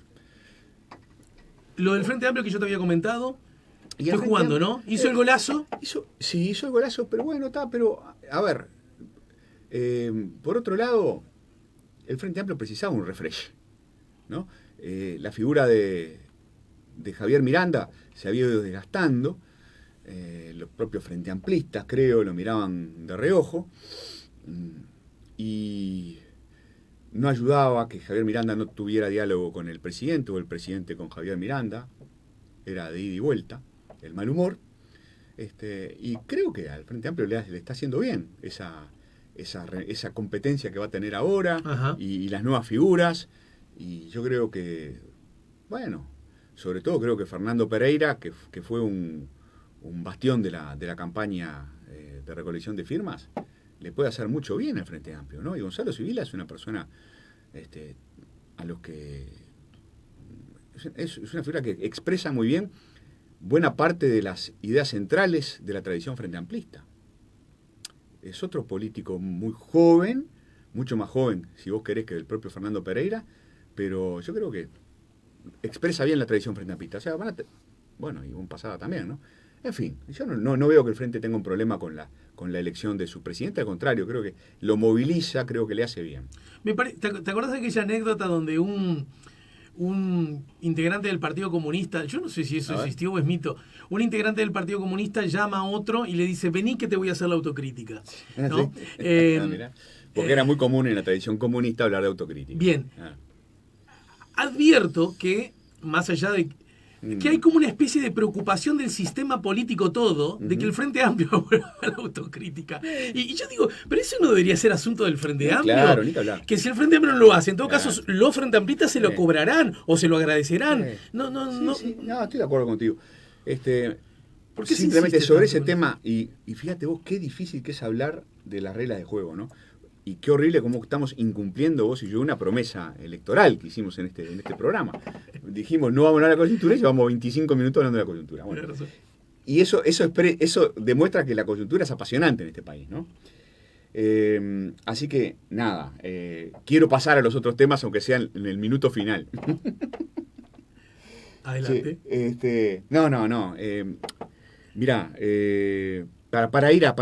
Lo del Frente Amplio que yo te había comentado, y fue jugando, ¿no? ¿Hizo el golazo? Sí, hizo el golazo, pero bueno, pero a ver, por otro lado, el Frente Amplio precisaba un refresh, ¿no? La figura de Javier Miranda se había ido desgastando. Los propios frente amplistas, creo, lo miraban de reojo, y no ayudaba que Javier Miranda no tuviera diálogo con el presidente o el presidente con Javier Miranda, era de ida y vuelta, el mal humor, y creo que al Frente Amplio le está haciendo bien esa competencia que va a tener ahora Ajá. y las nuevas figuras. Y yo creo que, bueno, sobre todo creo que Fernando Pereira, que fue un bastión de la campaña de recolección de firmas, le puede hacer mucho bien al Frente Amplio, ¿no? Y Gonzalo Sibila es una persona a los que... Es una figura que expresa muy bien buena parte de las ideas centrales de la tradición frente amplista. Es otro político muy joven, mucho más joven, si vos querés, que el propio Fernando Pereira, pero yo creo que expresa bien la tradición frente amplista. O sea, bueno, y un pasada también, ¿no? En fin, yo no veo que el Frente tenga un problema con la elección de su presidente, al contrario, creo que lo moviliza, creo que le hace bien. ¿Te acordás de aquella anécdota donde un integrante del Partido Comunista, yo no sé si eso existió o es mito, un integrante del Partido Comunista llama a otro y le dice, vení que te voy a hacer la autocrítica, ¿no? Sí. Mirá, porque era muy común en la tradición comunista hablar de autocrítica. Bien. Advierto que, más allá de que hay como una especie de preocupación del sistema político todo, de que el Frente Amplio vuelva a la autocrítica. Y yo digo, pero eso no debería ser asunto del Frente Amplio. Claro, ni que hablar. Que si el Frente Amplio no lo hace, en todo caso, los Frente Amplistas se lo cobrarán o se lo agradecerán. No. Estoy de acuerdo contigo. ¿Por qué simplemente sobre ese tema, y fíjate vos qué difícil que es hablar de las reglas de juego, ¿no? Y qué horrible cómo estamos incumpliendo vos y yo una promesa electoral que hicimos en este programa. Dijimos, no vamos a hablar de la coyuntura y llevamos 25 minutos hablando de la coyuntura. Bueno, y eso demuestra que la coyuntura es apasionante en este país, ¿no? Así que, nada, quiero pasar a los otros temas, aunque sean en el minuto final. Adelante. Sí, no. Mirá, para ir a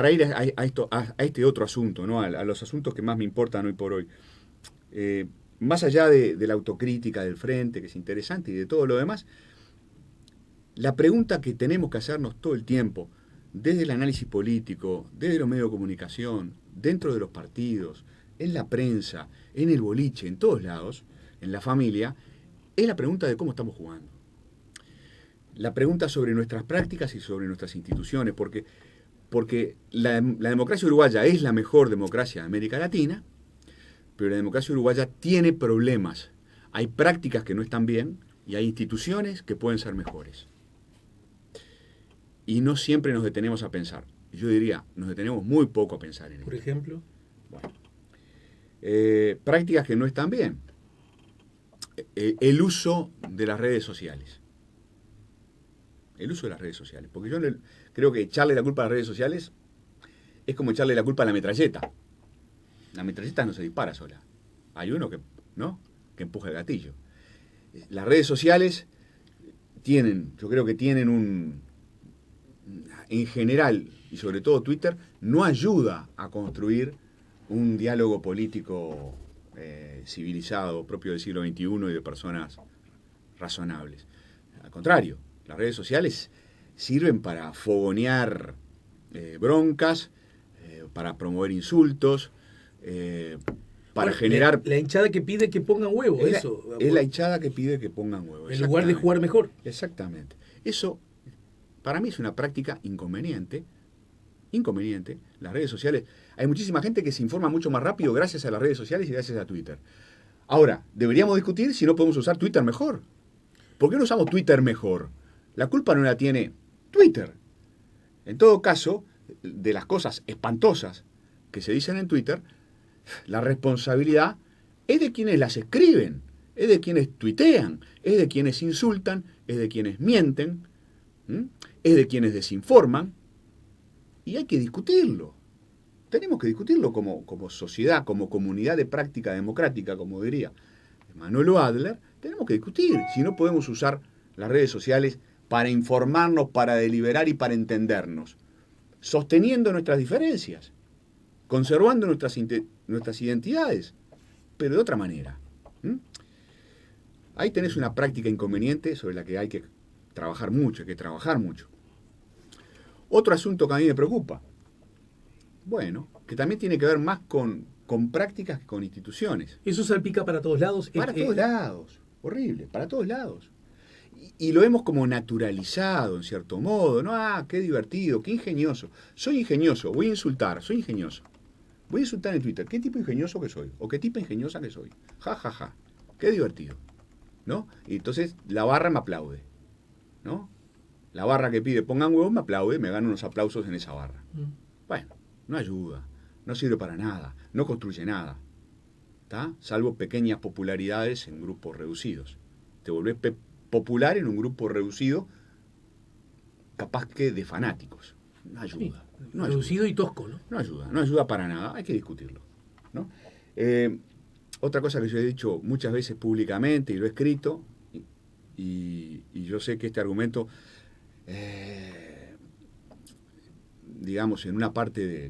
este otro asunto, ¿no? A los asuntos que más me importan hoy por hoy. Más allá de la autocrítica del Frente, que es interesante, y de todo lo demás, la pregunta que tenemos que hacernos todo el tiempo, desde el análisis político, desde los medios de comunicación, dentro de los partidos, en la prensa, en el boliche, en todos lados, en la familia, es la pregunta de cómo estamos jugando. La pregunta sobre nuestras prácticas y sobre nuestras instituciones, porque la democracia uruguaya es la mejor democracia de América Latina, pero la democracia uruguaya tiene problemas. Hay prácticas que no están bien y hay instituciones que pueden ser mejores. Y no siempre nos detenemos a pensar. Yo diría, nos detenemos muy poco a pensar en Por esto. ejemplo. Bueno, prácticas que no están bien. El uso de las redes sociales. El uso de las redes sociales. Porque yo creo que echarle la culpa a las redes sociales es como echarle la culpa a la metralleta. La metralleta no se dispara sola. Hay uno que empuja el gatillo. Las redes sociales yo creo que tienen en general, y sobre todo Twitter, no ayuda a construir un diálogo político civilizado, propio del siglo XXI y de personas razonables. Al contrario, las redes sociales sirven para fogonear broncas, para promover insultos, para generar... La hinchada que pide que pongan huevo, eso. Es la hinchada que pide que pongan huevo. En lugar de jugar mejor. Exactamente. Eso, para mí, es una práctica inconveniente. Las redes sociales... Hay muchísima gente que se informa mucho más rápido gracias a las redes sociales y gracias a Twitter. Ahora, deberíamos discutir si no podemos usar Twitter mejor. ¿Por qué no usamos Twitter mejor? La culpa no la tiene Twitter. En todo caso, de las cosas espantosas que se dicen en Twitter, la responsabilidad es de quienes las escriben, es de quienes tuitean, es de quienes insultan, es de quienes mienten, es de quienes desinforman, y hay que discutirlo. Tenemos que discutirlo como sociedad, como comunidad de práctica democrática, como diría Manolo Adler. Tenemos que discutir si no podemos usar las redes sociales para informarnos, para deliberar y para entendernos, sosteniendo nuestras diferencias, conservando nuestras identidades, pero de otra manera. Ahí tenés una práctica inconveniente sobre la que hay que trabajar mucho, Otro asunto que a mí me preocupa, bueno, que también tiene que ver más con prácticas que con instituciones. ¿Eso salpica para todos lados? Para todos lados, horrible, para todos lados. Y lo vemos como naturalizado, en cierto modo, ¿no? Qué divertido, qué ingenioso. Soy ingenioso, voy a insultar, soy ingenioso. Voy a insultar en Twitter, qué tipo ingenioso que soy, o qué tipo ingeniosa que soy. Ja, ja, ja. Qué divertido. ¿No? Y entonces la barra me aplaude. ¿No? La barra que pide pongan huevos me aplaude, me gano unos aplausos en esa barra. Bueno, no ayuda, no sirve para nada, no construye nada. ¿Tá? Salvo pequeñas popularidades en grupos reducidos. Te volvés popular en un grupo reducido, capaz que de fanáticos. No ayuda. Sí, no reducido ayuda. y tosco, ¿no? No ayuda para nada, hay que discutirlo. ¿No? Otra cosa que yo he dicho muchas veces públicamente y lo he escrito, y yo sé que este argumento, digamos, en una parte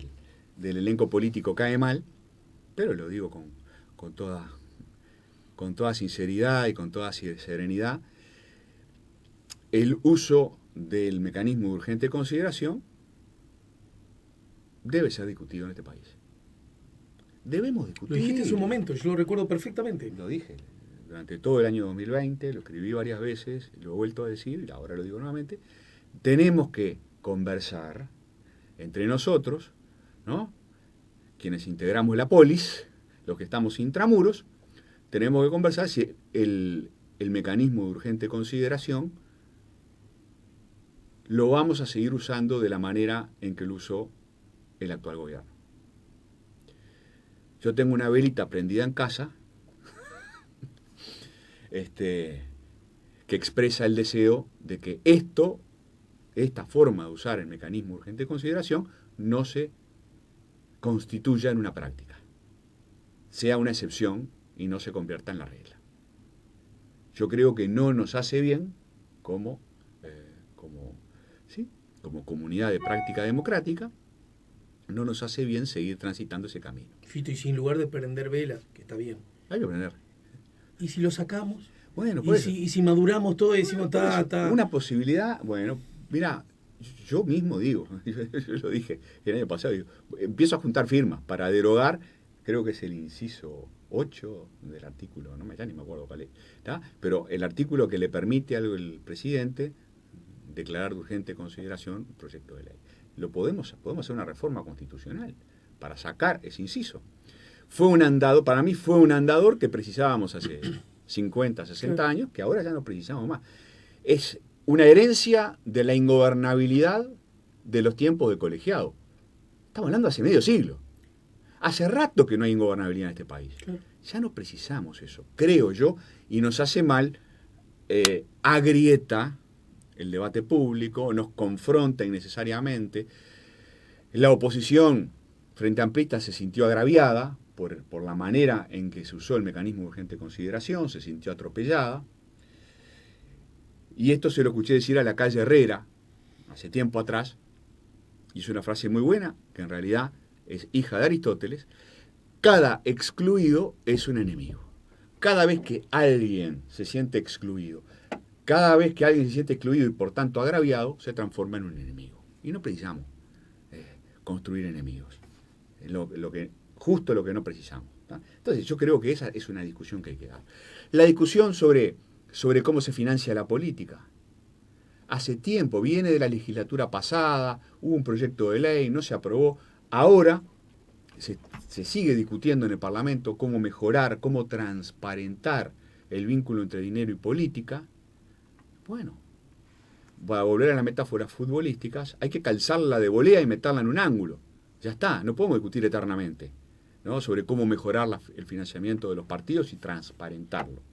del elenco político cae mal, pero lo digo con toda sinceridad y con toda serenidad. El uso del mecanismo de urgente consideración debe ser discutido en este país. Debemos discutir. Lo dijiste en su momento, yo lo recuerdo perfectamente. Lo dije durante todo el año 2020, lo escribí varias veces, lo he vuelto a decir y ahora lo digo nuevamente. Tenemos que conversar entre nosotros, ¿no? Quienes integramos la polis, los que estamos intramuros, tenemos que conversar si el mecanismo de urgente consideración lo vamos a seguir usando de la manera en que lo usó el actual gobierno. Yo tengo una velita prendida en casa que expresa el deseo de que esta forma de usar el mecanismo de urgente consideración no se constituya en una práctica, sea una excepción y no se convierta en la regla. Yo creo que no nos hace bien como comunidad de práctica democrática, no nos hace bien seguir transitando ese camino. Fito, y sin lugar de prender velas, que está bien. Hay que prender. ¿Y si lo sacamos? Bueno, ¿Y si maduramos todo y decimos, está? Una posibilidad, bueno, mira, yo mismo digo, yo lo dije el año pasado, digo, empiezo a juntar firmas para derogar, creo que es el inciso 8 del artículo, ya ni me acuerdo cuál es, ¿tá? Pero el artículo que le permite al presidente declarar de urgente consideración un proyecto de ley. Podemos hacer una reforma constitucional para sacar ese inciso. Para mí fue un andador que precisábamos hace 50, 60 años, que ahora ya no precisamos más. Es una herencia de la ingobernabilidad de los tiempos de colegiado. Estamos hablando hace medio siglo. Hace rato que no hay ingobernabilidad en este país. Claro. Ya no precisamos eso, creo yo, y nos hace mal, agrieta el debate público, nos confronta innecesariamente. La oposición frente amplista se sintió agraviada por la manera en que se usó el mecanismo de urgente consideración, se sintió atropellada. Y esto se lo escuché decir a la calle Herrera hace tiempo atrás, y es una frase muy buena, que en realidad es hija de Aristóteles: cada excluido es un enemigo. Cada vez que alguien se siente excluido, cada vez que alguien se siente excluido y por tanto agraviado, se transforma en un enemigo. Y no precisamos construir enemigos. Justo lo que no precisamos. ¿Tá? Entonces yo creo que esa es una discusión que hay que dar. La discusión sobre cómo se financia la política. Hace tiempo, viene de la legislatura pasada, hubo un proyecto de ley, no se aprobó. Ahora se sigue discutiendo en el Parlamento cómo mejorar, cómo transparentar el vínculo entre dinero y política. Bueno, para volver a las metáforas futbolísticas, hay que calzarla de volea y meterla en un ángulo. Ya está, no podemos discutir eternamente, ¿no?, sobre cómo mejorar el financiamiento de los partidos y transparentarlo,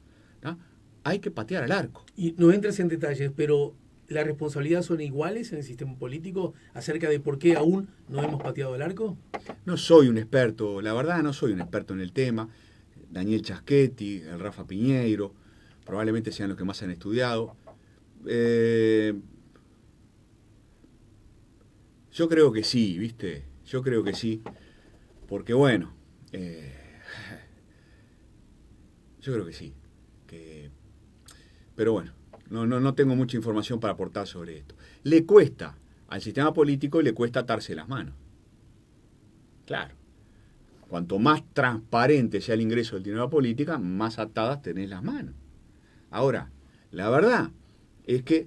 ¿no? Hay que patear al arco. Y no entres en detalles, pero ¿las responsabilidades son iguales en el sistema político acerca de por qué aún no hemos pateado el arco? No soy un experto, la verdad no soy un experto en el tema. Daniel Chaschetti, el Rafa Piñeiro, probablemente sean los que más han estudiado. Yo creo que sí, ¿viste? Yo creo que sí, porque bueno, yo creo que sí. Pero bueno, no tengo mucha información para aportar sobre esto. Le cuesta, al sistema político le cuesta atarse las manos. Claro, cuanto más transparente sea el ingreso del dinero a la política, más atadas tenés las manos. Ahora, la verdad es que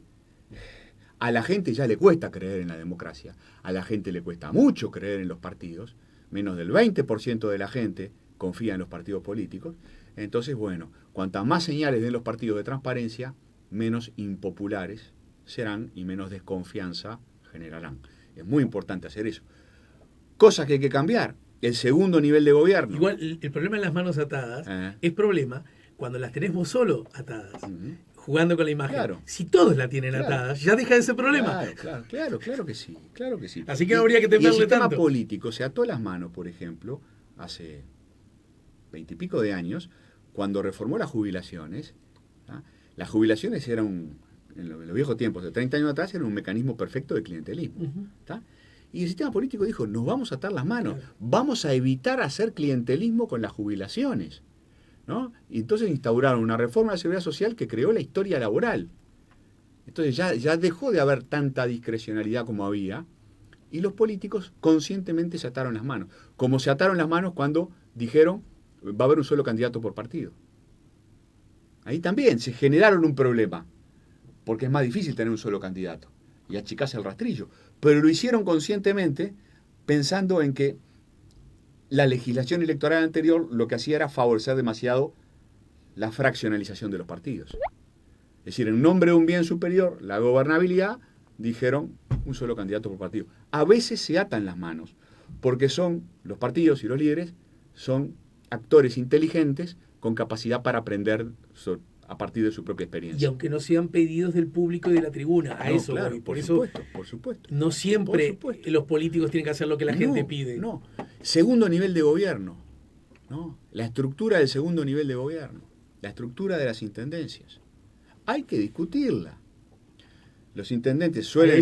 a la gente ya le cuesta creer en la democracia, a la gente le cuesta mucho creer en los partidos, menos del 20% de la gente confía en los partidos políticos. Entonces, bueno, cuantas más señales den los partidos de transparencia, menos impopulares serán y menos desconfianza generarán. Es muy importante hacer eso. Cosas que hay que cambiar. El segundo nivel de gobierno. Igual, el problema de las manos atadas es problema cuando las tenés vos solo atadas, jugando con la imagen. Claro. Si todos la tienen atadas, ya deja de ser problema. Claro que sí, claro que sí. Así que no habría que temerle tanto. El sistema tanto. político se ató las manos, por ejemplo, hace 20 y pico de años, cuando reformó las jubilaciones. ¿Ah? Las jubilaciones eran, en los viejos tiempos, de 30 años atrás, eran un mecanismo perfecto de clientelismo. ¿Tá? Y el sistema político dijo, nos vamos a atar las manos, vamos a evitar hacer clientelismo con las jubilaciones, ¿no? Y entonces instauraron una reforma de la seguridad social que creó la historia laboral. Entonces ya dejó de haber tanta discrecionalidad como había, y los políticos conscientemente se ataron las manos, como se ataron las manos cuando dijeron, va a haber un solo candidato por partido. Ahí también se generaron un problema, porque es más difícil tener un solo candidato y achicarse el rastrillo. Pero lo hicieron conscientemente pensando en que la legislación electoral anterior lo que hacía era favorecer demasiado la fraccionalización de los partidos. Es decir, en nombre de un bien superior, la gobernabilidad, dijeron un solo candidato por partido. A veces se atan las manos, porque los partidos y los líderes son actores inteligentes con capacidad para aprender a partir de su propia experiencia. Y aunque no sean pedidos del público y de la tribuna, a eso claro, voy. por supuesto. No siempre los políticos tienen que hacer lo que la gente pide. No. Segundo nivel de gobierno, ¿no? La estructura del segundo nivel de gobierno, la estructura de las intendencias. Hay que discutirla. Los intendentes suelen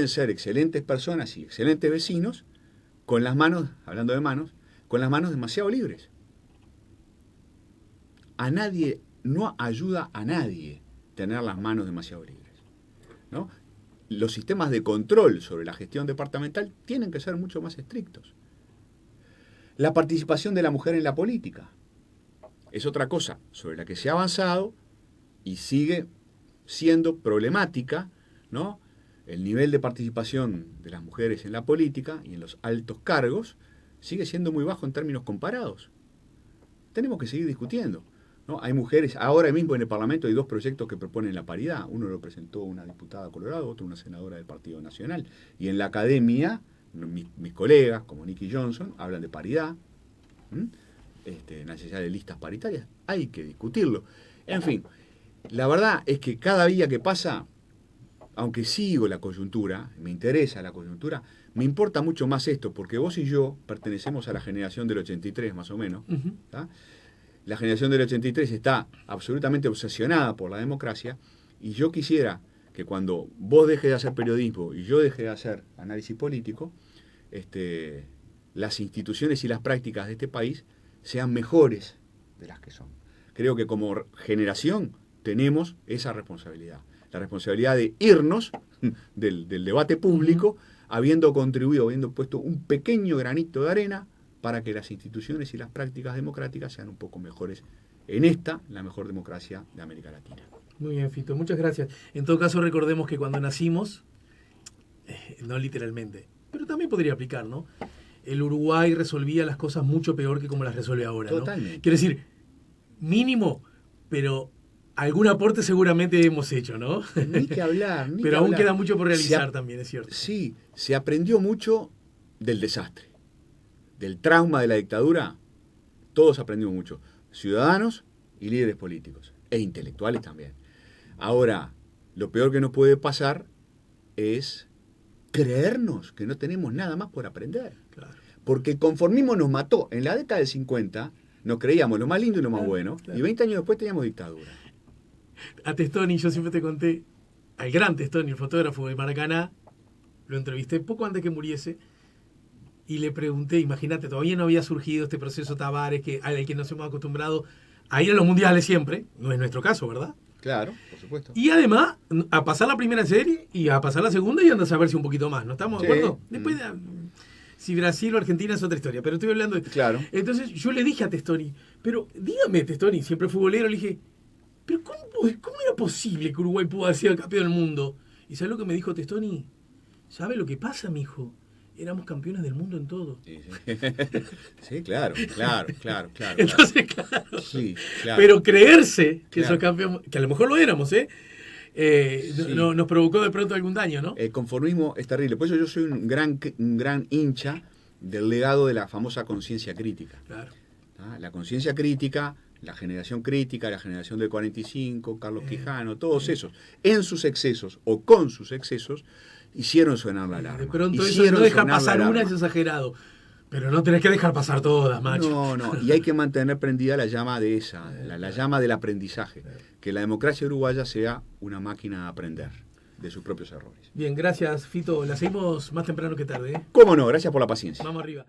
ser excelentes personas y excelentes vecinos, con las manos, hablando de manos, con las manos demasiado libres. A nadie, no ayuda a nadie tener las manos demasiado libres, ¿no? Los sistemas de control sobre la gestión departamental tienen que ser mucho más estrictos. La participación de la mujer en la política es otra cosa sobre la que se ha avanzado y sigue siendo problemática, ¿no? El nivel de participación de las mujeres en la política y en los altos cargos sigue siendo muy bajo en términos comparados. Tenemos que seguir discutiendo, ¿no? Hay mujeres, ahora mismo en el Parlamento hay 2 proyectos que proponen la paridad. Uno lo presentó una diputada colorado, otro una senadora del Partido Nacional. Y en la academia, mis colegas, como Nicky Johnson, hablan de paridad, necesidad de listas paritarias. Hay que discutirlo. En fin, la verdad es que cada día que pasa, aunque sigo la coyuntura, me interesa la coyuntura, me importa mucho más esto, porque vos y yo pertenecemos a la generación del 83, más o menos. ¿Tá? La generación del 83 está absolutamente obsesionada por la democracia, y yo quisiera que cuando vos dejes de hacer periodismo y yo deje de hacer análisis político, las instituciones y las prácticas de este país sean mejores de las que son. Creo que como generación tenemos esa responsabilidad. La responsabilidad de irnos del debate público, habiendo contribuido, habiendo puesto un pequeño granito de arena para que las instituciones y las prácticas democráticas sean un poco mejores en la mejor democracia de América Latina. Muy bien, Fito, muchas gracias. En todo caso, recordemos que cuando nacimos, no literalmente, pero también podría aplicar, ¿no? El Uruguay resolvía las cosas mucho peor que como las resuelve ahora, ¿no? Totalmente. Quiero decir, mínimo, pero algún aporte seguramente hemos hecho, ¿no? Ni que hablar. Pero aún queda mucho por realizar también, es cierto. Sí, se aprendió mucho del desastre, del trauma de la dictadura. Todos aprendimos mucho, ciudadanos y líderes políticos, e intelectuales también. Ahora, lo peor que nos puede pasar es creernos que no tenemos nada más por aprender. Claro. Porque el conformismo nos mató. En la década del 50 nos creíamos lo más lindo y lo más bueno, y 20 años después teníamos dictadura. A Testoni, yo siempre te conté, al gran Testoni, el fotógrafo de Maracaná, lo entrevisté poco antes que muriese, y le pregunté, imagínate, todavía no había surgido este proceso Tavares al que nos hemos acostumbrado a ir a los mundiales siempre, no es nuestro caso, ¿verdad? Claro, por supuesto. Y además, a pasar la primera serie y a pasar la segunda y andas a ver si un poquito más, ¿no estamos de acuerdo? Después, si Brasil o Argentina es otra historia, pero estoy hablando de... Claro. Entonces yo le dije a Testoni, pero dígame, Testoni, siempre futbolero, le dije, pero ¿cómo era posible que Uruguay pudo haber sido el campeón del mundo? ¿Y sabes lo que me dijo Testoni? ¿Sabe lo que pasa, mijo? éramos campeones del mundo en todo. Sí, sí. Sí, claro. Entonces, claro. Sí, claro. Pero creerse que Claro. esos campeones, que a lo mejor lo éramos, Sí. nos provocó de pronto algún daño, ¿no? El conformismo es terrible. Por eso yo soy un gran hincha del legado de la famosa conciencia crítica. Claro. ¿Ah? La conciencia crítica, la generación del 45, Carlos Quijano, todos esos, en sus excesos o con sus excesos, hicieron sonar la alarma. De pronto eso de Hicieron no dejar sonar la pasar una alarma. es exagerado. Pero no tenés que dejar pasar todas, macho. No, y hay que mantener prendida la llama de esa, la llama del aprendizaje. Que la democracia uruguaya sea una máquina de aprender de sus propios errores. Bien, gracias, Fito. La seguimos más temprano que tarde, ¿eh? ¿Cómo no? Gracias por la paciencia. Vamos arriba.